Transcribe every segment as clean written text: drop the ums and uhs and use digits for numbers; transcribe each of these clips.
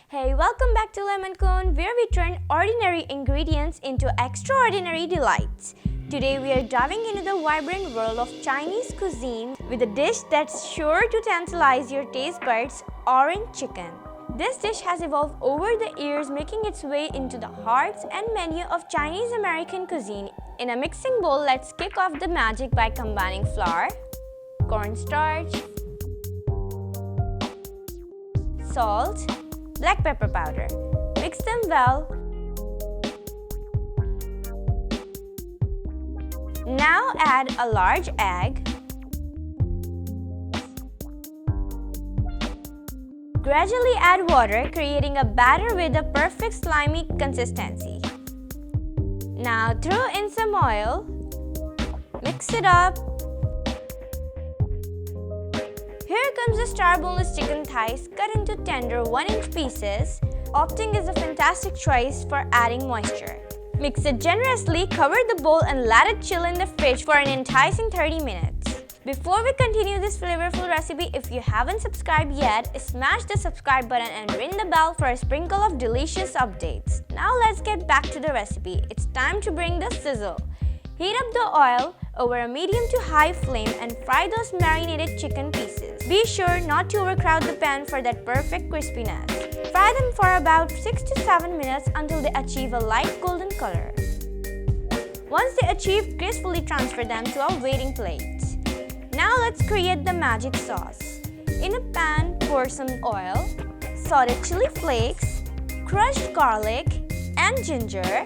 Hey, welcome back to Lemon Cone, where we turn ordinary ingredients into extraordinary delights. Today we are diving into the vibrant world of Chinese cuisine with a dish that's sure to tantalize your taste buds, orange chicken. This dish has evolved over the years, making its way into the hearts and menu of Chinese American cuisine. In a mixing bowl, let's kick off the magic by combining flour, cornstarch, salt, black pepper powder. Mix them well. Now add a large egg. Gradually add water, creating a batter with a perfect slimy consistency. Now throw in some oil. Mix it up. Here comes the star boneless chicken thighs cut into tender 1-inch pieces. Opting is a fantastic choice for adding moisture. Mix it generously, cover the bowl and let it chill in the fridge for an enticing 30 minutes. Before we continue this flavorful recipe, if you haven't subscribed yet, smash the subscribe button and ring the bell for a sprinkle of delicious updates. Now let's get back to the recipe. It's time to bring the sizzle. Heat up the oil over a medium to high flame and fry those marinated chicken pieces. Be sure not to overcrowd the pan for that perfect crispiness. Fry them for about 6 to 7 minutes until they achieve a light golden color. Once they achieve, gracefully transfer them to a waiting plate. Now let's create the magic sauce. In a pan, pour some oil, sauteed chili flakes, crushed garlic and ginger.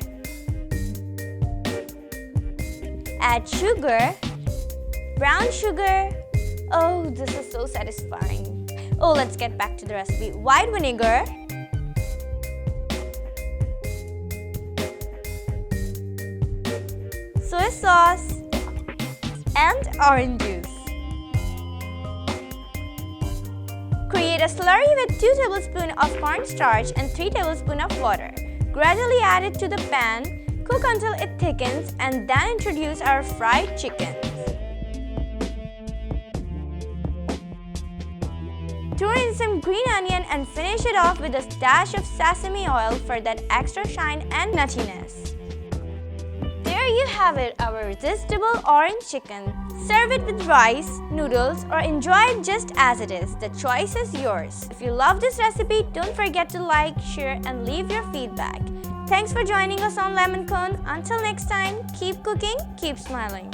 Add sugar, brown sugar. Oh, this is so satisfying. Oh, let's get back to the recipe. White vinegar, soy sauce, and orange juice. Create a slurry with 2 tablespoons of cornstarch and 3 tablespoons of water. Gradually add it to the pan. Cook until it thickens and then introduce our fried chicken. Throw in some green onion and finish it off with a dash of sesame oil for that extra shine and nuttiness. There you have it, our irresistible orange chicken. Serve it with rice, noodles, or enjoy it just as it is. The choice is yours. If you love this recipe, don't forget to like, share, and leave your feedback. Thanks for joining us on Lemon Cone. Until next time, keep cooking, keep smiling.